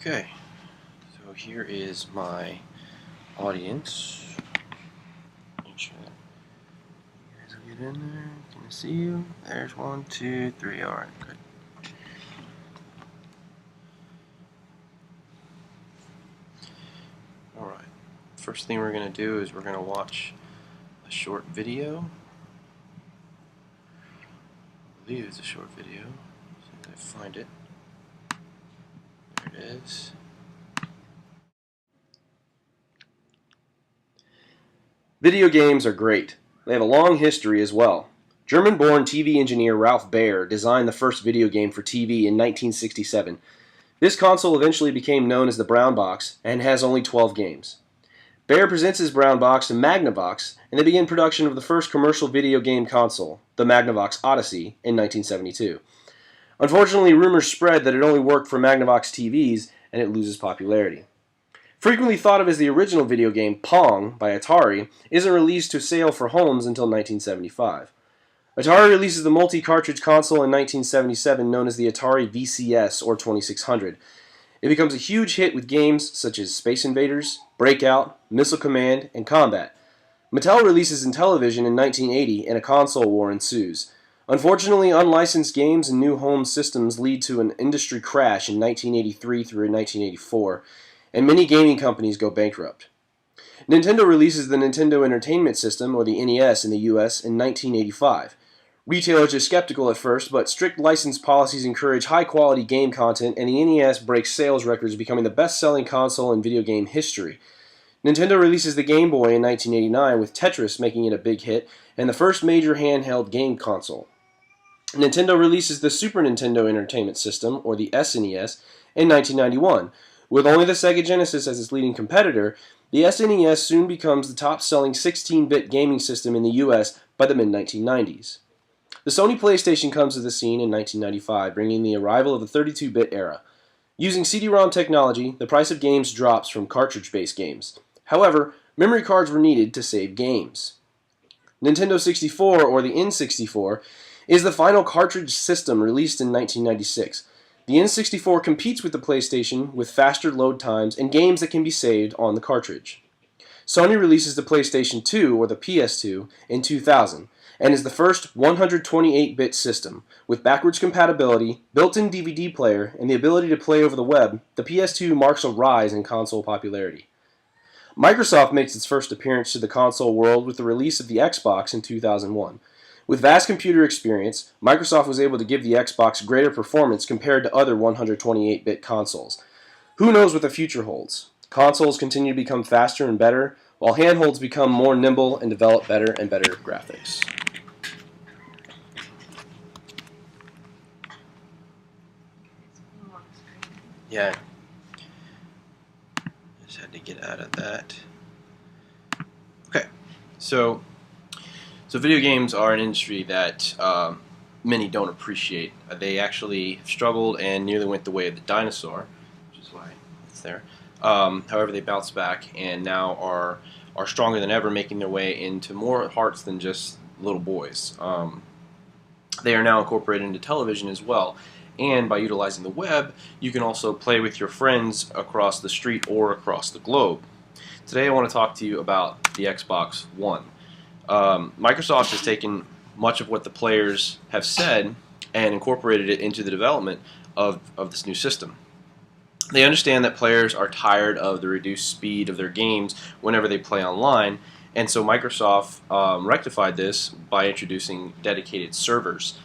Okay, so here is my audience. Make sure that you guys will get in there. Can I see you? There's 1, 2, 3. All right, good. All right. First thing we're going to do is we're going to watch a short video. I believe it's a short video. As soon as I find it. There it is. Video games are great. They have a long history as well. German-born TV engineer Ralph Baer designed the first video game for TV in 1967. This console eventually became known as the Brown Box and has only 12 games. Baer presents his Brown Box to Magnavox, and they begin production of the first commercial video game console, the Magnavox Odyssey, in 1972. Unfortunately, rumors spread that it only worked for Magnavox TVs, and it loses popularity. Frequently thought of as the original video game Pong by Atari, isn't released to sale for homes until 1975. Atari releases the multi-cartridge console in 1977 known as the Atari VCS or 2600. It becomes a huge hit with games such as Space Invaders, Breakout, Missile Command, and Combat. Mattel releases in television in 1980 and a console war ensues. Unfortunately, unlicensed games and new home systems lead to an industry crash in 1983 through 1984. And many gaming companies go bankrupt. Nintendo releases the Nintendo Entertainment System, or the NES, in the US in 1985. Retailers are skeptical at first, but strict license policies encourage high-quality game content, and the NES breaks sales records, becoming the best-selling console in video game history. Nintendo releases the Game Boy in 1989, with Tetris making it a big hit, and the first major handheld game console. Nintendo releases the Super Nintendo Entertainment System, or the SNES, in 1991. With only the Sega Genesis as its leading competitor, the SNES soon becomes the top-selling 16-bit gaming system in the US by the mid-1990s. The Sony PlayStation comes to the scene in 1995, bringing the arrival of the 32-bit era. Using CD-ROM technology, the price of games drops from cartridge-based games. However, memory cards were needed to save games. Nintendo 64, or the N64, is the final cartridge system released in 1996. The N64 competes with the PlayStation with faster load times and games that can be saved on the cartridge. Sony releases the PlayStation 2, or the PS2, in 2000, and is the first 128-bit system. With backwards compatibility, built-in DVD player, and the ability to play over the web, the PS2 marks a rise in console popularity. Microsoft makes its first appearance to the console world with the release of the Xbox in 2001. With vast computer experience, Microsoft was able to give the Xbox greater performance compared to other 128-bit consoles. Who knows what the future holds? Consoles continue to become faster and better, while handhelds become more nimble and develop better and better graphics. Yeah, just had to get out of that. Okay, so video games are an industry that many don't appreciate. They actually struggled and nearly went the way of the dinosaur, which is why it's there. However, they bounced back and now are stronger than ever, making their way into more hearts than just little boys. They are now incorporated into television as well. And by utilizing the web, you can also play with your friends across the street or across the globe. Today I want to talk to you about the Xbox One. Microsoft has taken much of what the players have said and incorporated it into the development of this new system. They understand that players are tired of the reduced speed of their games whenever they play online, and so Microsoft rectified this by introducing dedicated servers.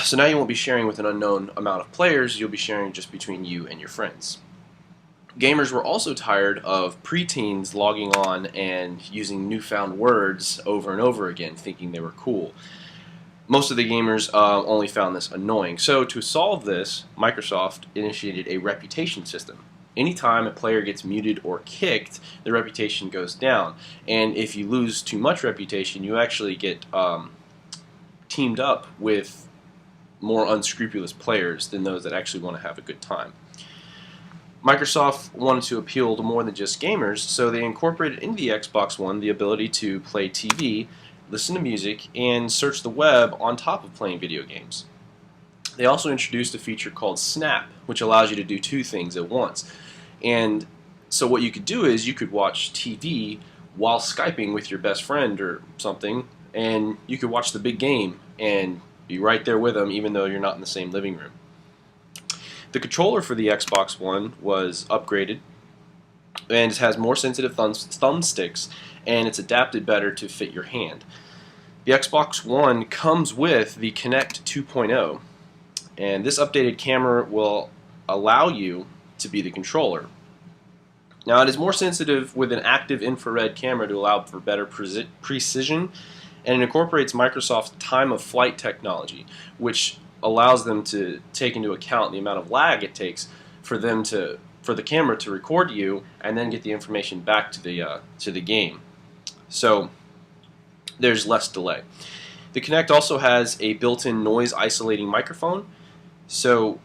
So now you won't be sharing with an unknown amount of players, you'll be sharing just between you and your friends. Gamers were also tired of preteens logging on and using newfound words over and over again, thinking they were cool. Most of the gamers only found this annoying. So to solve this, Microsoft initiated a reputation system. Anytime a player gets muted or kicked, the reputation goes down. And if you lose too much reputation, you actually get teamed up with more unscrupulous players than those that actually want to have a good time. Microsoft wanted to appeal to more than just gamers, so they incorporated into the Xbox One the ability to play TV, listen to music, and search the web on top of playing video games. They also introduced a feature called Snap, which allows you to do two things at once. And so what you could do is you could watch TV while Skyping with your best friend or something, and you could watch the big game and be right there with them even though you're not in the same living room. The controller for the Xbox One was upgraded, and it has more sensitive thumbsticks, and it's adapted better to fit your hand. The Xbox One comes with the Kinect 2.0, and this updated camera will allow you to be the controller. Now, it is more sensitive with an active infrared camera to allow for better precision, and it incorporates Microsoft's time-of-flight technology, which allows them to take into account the amount of lag it takes for the camera to record you and then get the information back to the game. So there's less delay. The Kinect also has a built-in noise isolating microphone, so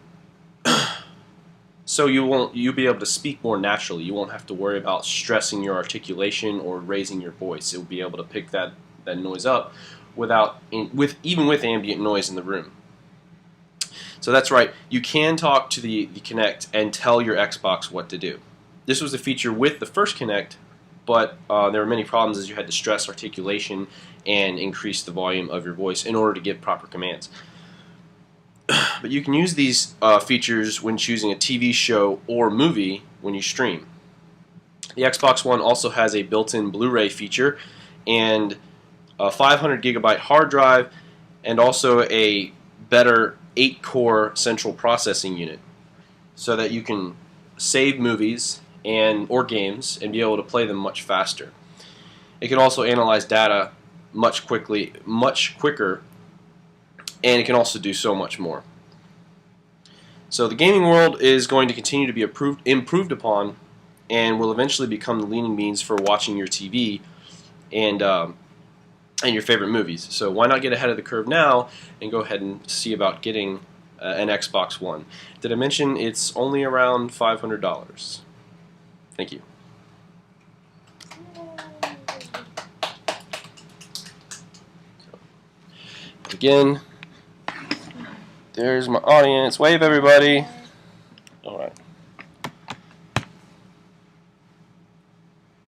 you'll be able to speak more naturally. You won't have to worry about stressing your articulation or raising your voice. It'll be able to pick that noise up even with ambient noise in the room. So that's right, you can talk to the Kinect and tell your Xbox what to do. This was a feature with the first Kinect, but there were many problems as you had to stress articulation and increase the volume of your voice in order to give proper commands. But you can use these features when choosing a TV show or movie when you stream. The Xbox One also has a built-in Blu-ray feature and a 500 gigabyte hard drive and also a better 8-core central processing unit so that you can save movies or games and be able to play them much faster. It can also analyze data much quicker, and it can also do so much more. So the gaming world is going to continue to be improved upon and will eventually become the leading means for watching your TV and your favorite movies. So why not get ahead of the curve now and go ahead and see about getting an Xbox One. Did I mention it's only around $500? Thank you. Again, there's my audience. Wave, everybody.